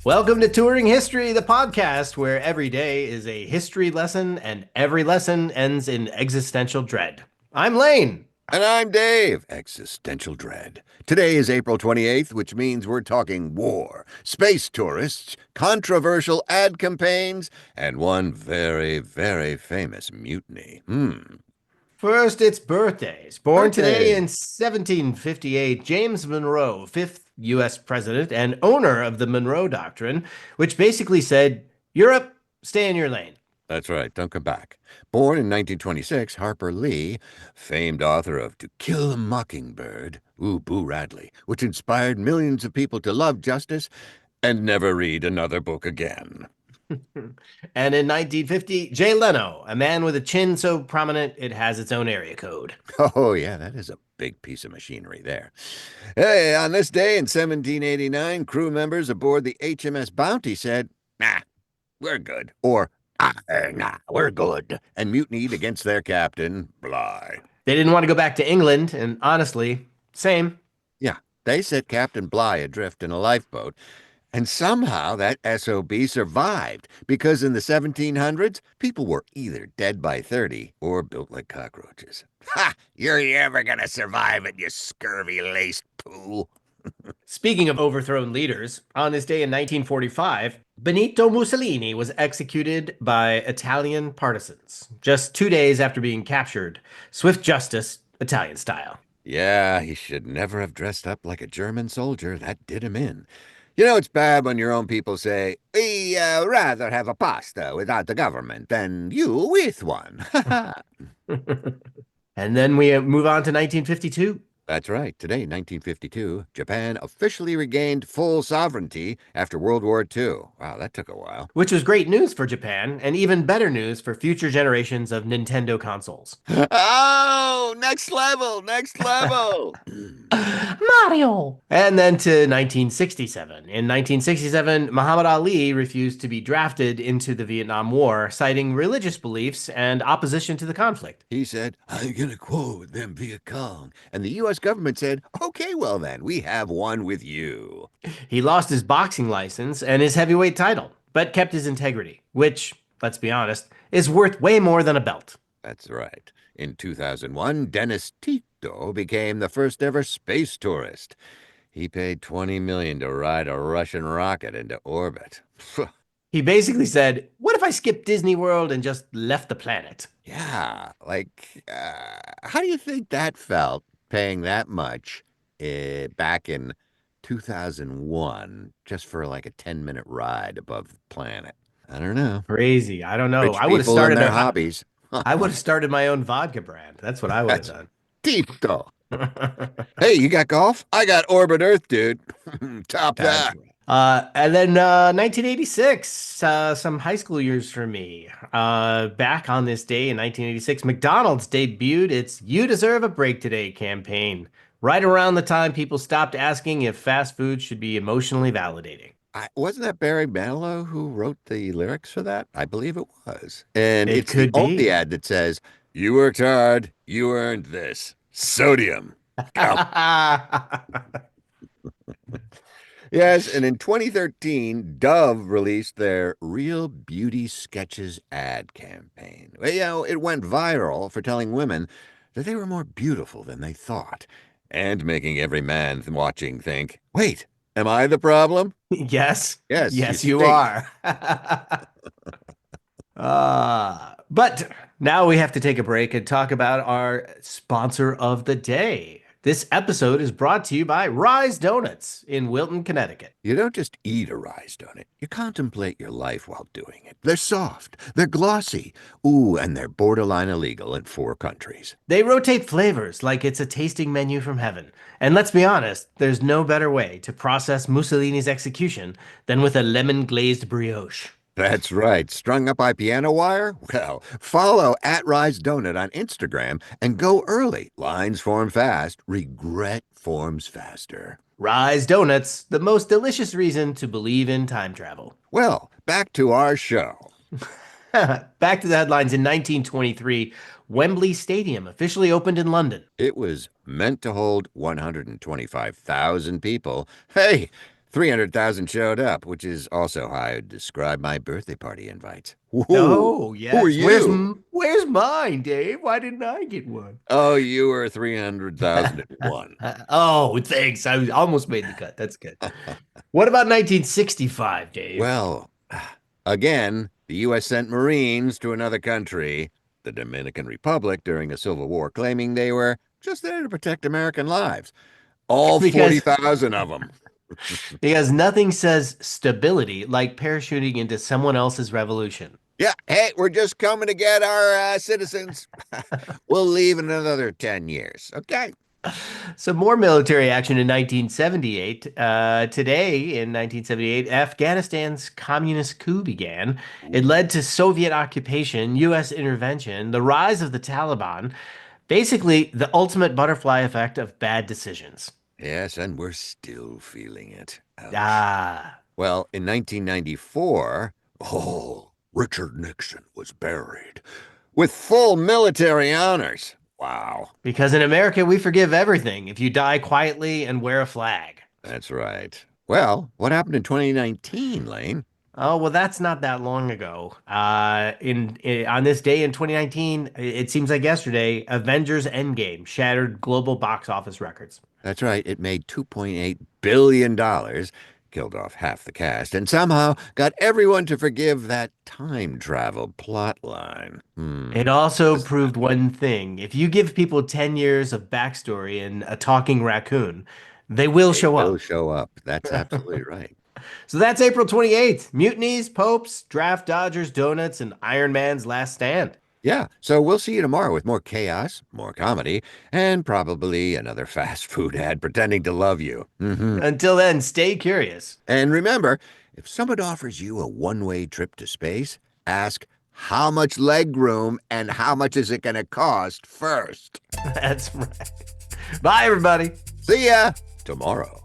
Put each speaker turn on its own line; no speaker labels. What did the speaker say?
Welcome to Touring History, the podcast where every day is a history lesson and every lesson ends in existential dread. I'm Lane.
And I'm Dave. Existential dread. Today is April 28th, which means we're talking war, space tourists, controversial ad campaigns, and one very, very famous mutiny.
First, it's birthdays. Born today in
Birthday.
1758, James Monroe, fifth U.S. president and owner of the Monroe Doctrine, which basically said, Europe, stay in your lane.
That's right, don't come back. Born in 1926, Harper Lee, famed author of To Kill a Mockingbird, Boo Radley, which inspired millions of people to love justice and never read another book again.
And in 1950, Jay Leno, a man with a chin so prominent it has its own area code.
Oh, yeah, that is a big piece of machinery there. Hey, on this day in 1789, crew members aboard the HMS Bounty said, "Nah, we're good," or "Nah, we're good," and mutinied against their captain, Bligh.
They didn't want to go back to England, and honestly, same.
Yeah, they set Captain Bligh adrift in a lifeboat, and somehow that SOB survived because in the 1700s, people were either dead by 30 or built like cockroaches. Ha! You're ever gonna survive it, you scurvy-laced poo.
Speaking of overthrown leaders, on this day in 1945, Benito Mussolini was executed by Italian partisans, just 2 days after being captured. Swift justice, Italian style.
Yeah, he should never have dressed up like a German soldier. That did him in. You know, it's bad when your own people say, "We rather have a pasta without the government than you with one."
And then we move on to 1952.
That's right. Today, 1952, Japan officially regained full sovereignty after World War II. Wow, that took a while.
Which was great news for Japan, and even better news for future generations of Nintendo consoles.
Oh, next level, next level.
Mario! And then to 1967. In 1967, Muhammad Ali refused to be drafted into the Vietnam War, citing religious beliefs and opposition to the conflict.
He said, "I'm gonna quote them Viet Cong." And the U.S. government said, "Okay, well then, we have one with you."
He lost his boxing license and his heavyweight title, but kept his integrity, which, let's be honest, is worth way more than a belt.
That's right. In 2001, Dennis Tito became the first ever space tourist. He paid $20 million to ride a Russian rocket into orbit.
He basically said, what if I skipped Disney World and just left the planet?
Yeah, like, how do you think that felt, paying that much back in 2001 just for like a 10-minute ride above the planet? I don't know.
Crazy. I don't know.
Rich people and their hobbies.
I would have started my own vodka brand. That's what I would have
That's
done.
Tito. Hey, you got golf? I got Orbit Earth, dude. Top
That's
that.
right. And then 1986, some high school years for me. Back on this day in 1986, McDonald's debuted its You Deserve a Break Today campaign, right around the time people stopped asking if fast food should be emotionally validating.
Wasn't that Barry Manilow who wrote the lyrics for that? I believe it was. And
It
it's the
could
only
be.
ad that says, "You worked hard, you earned this. Sodium." Go. Yes, and in 2013, Dove released their Real Beauty Sketches ad campaign. Well, you know, it went viral for telling women that they were more beautiful than they thought, and making every man watching think, "Wait, am I the problem?"
Yes,
Yes, you
yes, you
stink.
are. But now we have to take a break and talk about our sponsor of the day. This episode is brought to you by Rise Donuts in Wilton, Connecticut.
You don't just eat a rise donut. You contemplate your life while doing it. They're soft, they're glossy, ooh, and they're borderline illegal in 4 countries.
They rotate flavors like it's a tasting menu from heaven. And let's be honest, there's no better way to process Mussolini's execution than with a lemon glazed brioche.
That's right. Strung up by piano wire? Well, follow at Rise Donut on Instagram and go early. Lines form fast, regret forms faster.
Rise Donuts, the most delicious reason to believe in time travel.
Well, back to our show.
Back to the headlines in 1923, Wembley Stadium officially opened in London.
It was meant to hold 125,000 people. Hey, 300,000 showed up, which is also how I would describe my birthday party invites. Who
Oh,
are
yes.
you?
Where's mine, Dave? Why didn't I get one?
Oh, you were 300,001.
Oh, thanks. I almost made the cut. That's good. What about 1965, Dave?
Well, again, the U.S. sent Marines to another country, the Dominican Republic, during a civil war, claiming they were just there to protect American lives. All
Because
40,000 of them.
because nothing says stability like parachuting into someone else's revolution.
Yeah, hey, we're just coming to get our citizens. We'll leave in another 10 years. Okay.
Some more military action in 1978. Today, in 1978, Afghanistan's communist coup began. It led to Soviet occupation, U.S. intervention, the rise of the Taliban, basically the ultimate butterfly effect of bad decisions.
Yes, and we're still feeling it. Ouch.
Ah,
Well, in 1994, Richard Nixon was buried with full military honors. Wow.
because in America, we forgive everything if you die quietly and wear a flag.
That's right. Well, what happened in 2019, Lane?
Oh, well, that's not that long ago. On this day in 2019, it seems like yesterday, Avengers Endgame shattered global box office records.
That's right. It made $2.8 billion, killed off half the cast, and somehow got everyone to forgive that time travel plot line.
It also proved one thing. If you give people 10 years of backstory and a talking raccoon, they will
They
show
will
up.
show up. That's absolutely right.
So that's April 28th. Mutinies, popes, draft dodgers, donuts, and Iron Man's last stand.
Yeah, so we'll see you tomorrow with more chaos, more comedy, and probably another fast food ad pretending to love you.
Until then, stay curious.
And remember, if someone offers you a one-way trip to space, ask how much leg room and how much is it going to cost first.
That's right. Bye, everybody.
See ya tomorrow.